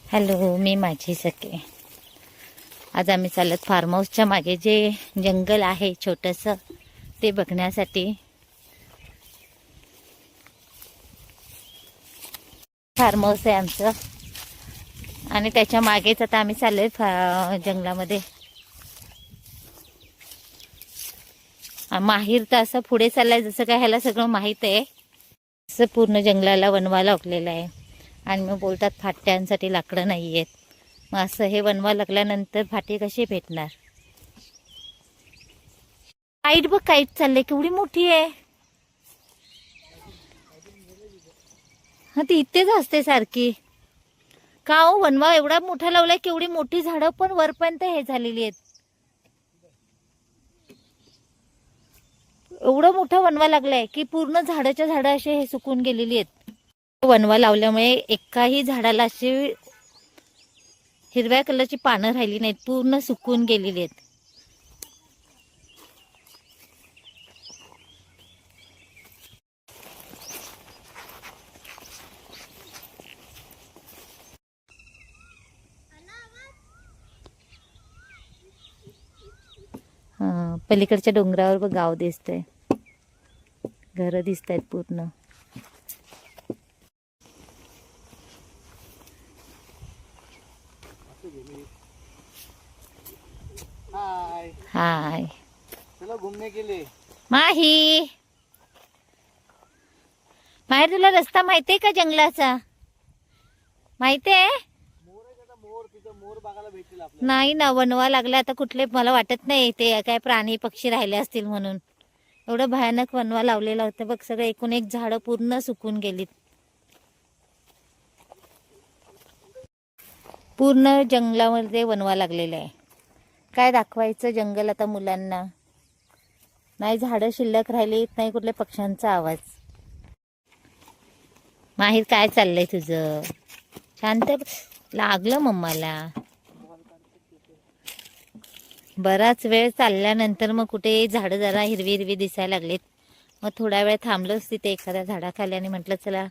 Hello, मी माझी सखे. आज आम्ही चालत फार्म हाऊसच्या मागे जे जंगल आहे छोटंसं ते बघण्यासाठी. फार्म हाऊस आहे आमचं आणि त्याच्या मागेच आता आम्ही चाललोय जंगलामध्ये. माहीर तर असं पुढे चाललाय जसं काय ह्याला सगळं माहीत आहे. असं पूर्ण जंगलाला वनवा लागलेला आहे आणि मग बोलतात फाट्यांसाठी लाकडं नाही आहेत. मग असं हे वनवा लागल्यानंतर फाटे कसे भेटणार. काईट बघ, काईट चालले, केवढी मोठी आहे. हा, ती इथेच असते सारखी. का हो, वनवा एवढा मोठा लावलाय, केवढी मोठी झाडं पण वरपर्यंत हे झालेली आहेत. एवढा मोठा वनवा लागलाय की पूर्ण झाडाच्या झाडं असे हे सुकून गेलेली आहेत. वनवा लावल्यामुळे एकाही झाडाला अशी हिरव्या कलरची पानं राहिली नाहीत, पूर्ण सुकून गेलेली आहेत. पलीकडच्या डोंगरावर बघ गाव दिसतंय, घरं दिसत आहेत पूर्ण. हाय, हाय चलो घूमने के लिए. माही. बाहेर तुला रस्ता माहितीये का जंगलाचा? माहितीये? मोर तिथं मोर बघायला भेटतील आपल्याला. नाही ना, वनवा लागला आता. कुठले, मला वाटत नाही ते काय प्राणी पक्षी राहिले असतील म्हणून. एवढं भयानक वनवा लावलेला होता बघ. सगळं एकूण एक झाडं पूर्ण सुकून गेलीत. पूर्ण जंगलामध्ये वनवा लागलेला आहे. काय दाखवायचं जंगल आता मुलांना. नाही झाडं शिल्लक राहिलीत, नाही कुठल्या पक्ष्यांचा आवाज. माहीर, काय चाललंय तुझं? शांत लागलं मम्माला. बराच वेळ चालल्यानंतर मग कुठे झाडं जरा हिरवी हिरवी दिसायला लागलीत. मग थोडा वेळ थांबलोच तिथे एखाद्या झाडाखाली आणि म्हटलं चला,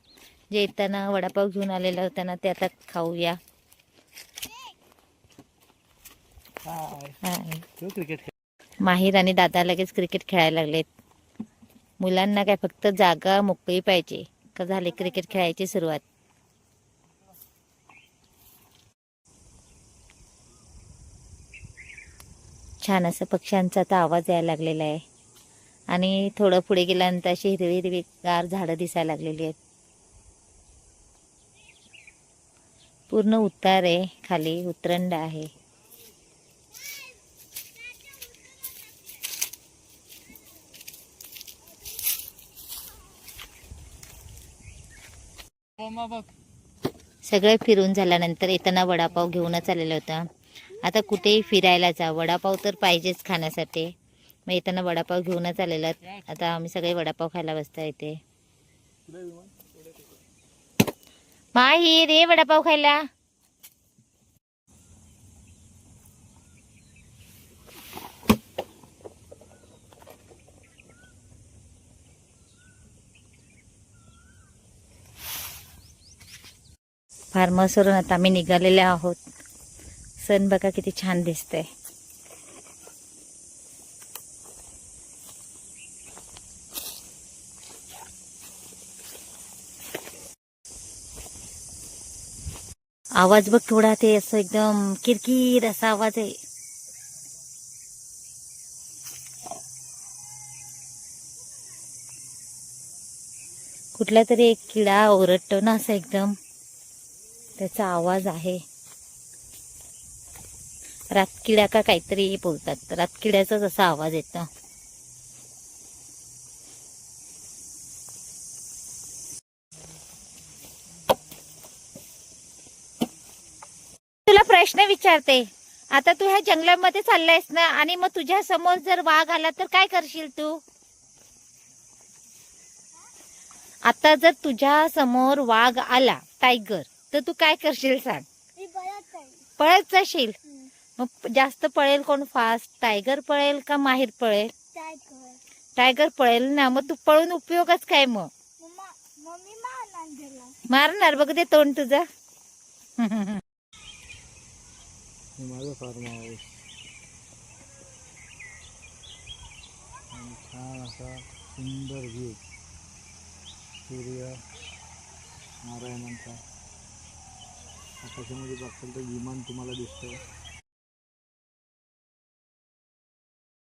जे येताना वडापाव घेऊन आलेला होता ना ते आता खाऊया. क्रिकेट. माहीर आणि दादा लगेच क्रिकेट खेळायला लागलेत. मुलांना काय फक्त जागा मोकळी पाहिजे का झाले क्रिकेट खेळायची सुरुवात. छान असं पक्ष्यांचा आता आवाज यायला लागलेला आहे आणि थोडं पुढे गेल्यानंतर अशी हिरवी हिरवी गार झाडं दिसायला लागलेली आहेत. पूर्ण उतार आहे, खाली उतरंड आहे. सगळे फिरून झाल्यानंतर येताना वडापाव घेऊनच आलेला होता. आता कुठेही फिरायला जा, वडापाव तर पाहिजेच खाण्यासाठी. मग येताना वडापाव घेऊनच आलेला. आता आम्ही सगळे वडापाव खायला बसता इथे. माही रे, वडापाव खायला. फार्म हाऊसवरून आता आम्ही निघालेले आहोत. सन बघा किती छान दिसतंय. आवाज बघ थोडा, ते असं एकदम किरकिर असा आवाज आहे. कुठला तरी एक किडा ओरडतो ना असं एकदम, त्याचा आवाज आहे. रातकिड्या का काहीतरी बोलतात, रातकिड्याचाच असा आवाज येतो. तुला प्रश्न विचारते, आता तू ह्या जंगलामध्ये चाललायस ना आणि मग तुझ्या समोर जर वाघ आला तर काय करशील तू? आता जर तुझ्या समोर वाघ आला, टायगर, तर तू काय करशील सांग? पळत जाशील. मग जास्त पळेल कोण फास्ट, टायगर पळेल का माहीर पळेल? टायगर पळेल ना. मग तू पळून उपयोगच काय? मग मारणार बघ ते तोंड तुझं. हे माझं फार्म हाऊस आणि छान असा सुंदर व्ह्यू सूर्य नारायणांचा. आकाशामध्ये बघताल तर विमान तुम्हाला दिसतंय.